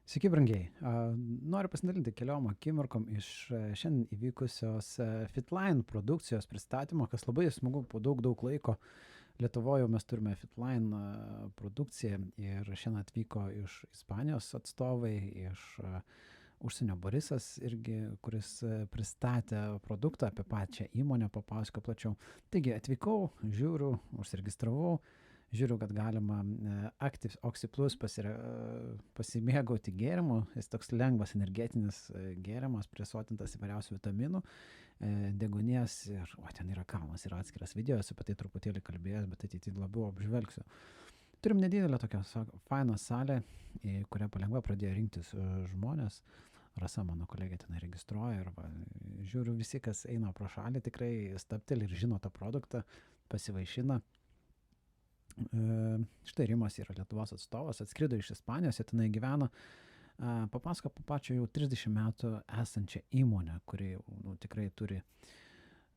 Sveiki, brangiai. Noriu pasidalinti keliom akimirkom iš šiandien įvykusios Fitline produkcijos pristatymo, kas labai smagu po daug laiko. Lietuvoje mes turime Fitline produkciją ir šiandien atvyko iš Ispanijos atstovai, iš užsienio Borisas irgi, kuris pristatė produktą, apie pačią įmonę papasako plačiau. Taigi atvykau, žiūriu, užsiregistravau. Žiūriu, kad galima Active Oxy Plus pasimėgauti gėrimu. Jis toks lengvas energetinis gėrimas, prisotintas įvairiausių vitaminų, deguonies ir, ten yra kalnas, yra atskiras video, esu apie tai truputėlį kalbėjęs, bet ateityje labiau apžvelgsiu. Turim nedidelę tokią fainą salę, į kurią palengva pradėjo rinktis žmonės. Rasa, mano kolegė, ten registruoja ir žiūriu, visi, kas eina pro šalį, tikrai stabteli ir žino tą produktą, pasivaišina. Štai Rimas yra Lietuvos atstovas, atskrido iš Ispanijos, jie tenai gyvena, papasako po pačią jau 30 metų esančią įmonę, kuri tikrai turi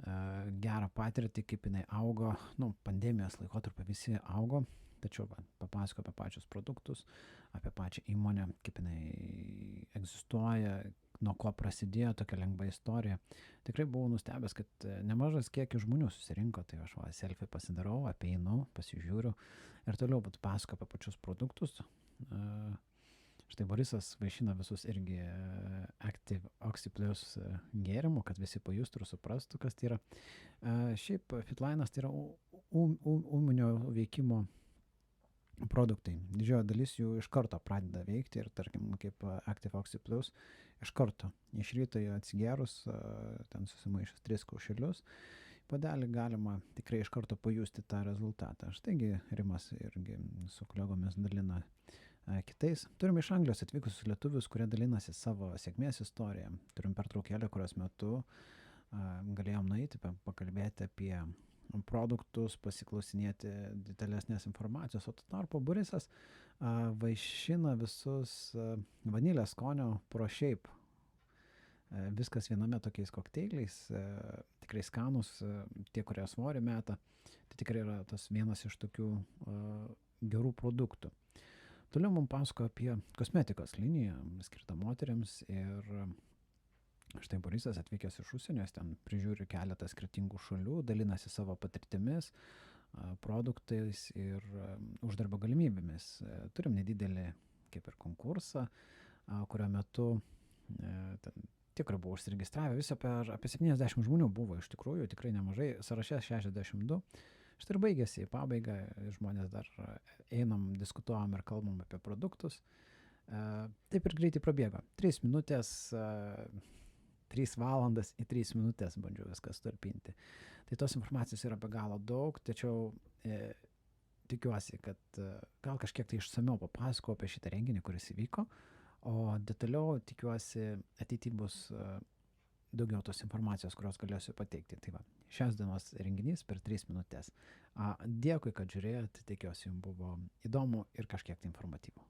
gerą patirtį, kaip jinai augo, pandemijos laikotarpį visi augo, tačiau papasako apie pačius produktus, apie pačią įmonę, kaip jinai egzistuoja, nuo ko prasidėjo tokia lengva istorija. Tikrai buvau nustebęs, kad nemažas kiekis žmonių susirinko, tai aš selfie pasidarau, apeinu, pasižiūriu ir toliau pasako apie pačius produktus. Štai Borisas vaišina visus irgi Active Oxy Plus gėrimu, kad visi pajustų ir suprastų, kas tai yra. Šiaip Fitline'as tai yra ūminio veikimo produktai. Didžioji dalis jų iš karto pradeda veikti ir tarkim kaip Active Oxy Plus iš karto. Iš ryto jie atsigėrus, ten susimaišęs 3 kaušelius, puodelį galima tikrai iš karto pajusti tą rezultatą. Štaigi Rimas irgi su kolegomis dalina kitais. Turim iš Anglijos atvykusius lietuvius, kurie dalinasi savo sėkmės istoriją. Turim pertraukėlę, kurios metu galėjom nueiti, pakalbėti apie produktus, pasiklausinėti didelesnės informacijos, o tuo tarpu Borisas vaišina visus vanilės skonio Pro Shape. Viskas viename tokiais kokteiliais, tikrai skanus, tie, kurie svorį meta, tai tikrai yra tas vienas iš tokių gerų produktų. Toliau mums pasako apie kosmetikos liniją, skirtą moteriams ir štai Borisas atvykęs iš užsienio, ten prižiūri keletą skirtingų šalių, dalinasi savo patirtimis, produktais ir uždarbo galimybėmis. Turim nedidelį kaip ir konkursą, kurio metu tikrai buvo užsiregistravę, viso apie 70 žmonių buvo iš tikrųjų, tikrai nemažai, sąraše 62. Štai ir baigėsi į pabaigą, žmonės dar einam, diskutuojam ir kalbam apie produktus. Taip ir greitai prabėgo. 3 minutės, 3 valandas į 3 minutės bandžiau viskas tarpinti. Tai tos informacijos yra be galo daug, tačiau tikiuosi, kad gal kažkiek tai išsamiau papasakau apie šitą renginį, kuris įvyko, o detaliau tikiuosi ateityje bus daugiau tos informacijos, kurios galėsiu pateikti. Tai va, šios dienos renginys per 3 minutės. Dėkui, kad žiūrėjote, tikiuosi jums buvo įdomu ir kažkiek tai informatyvu.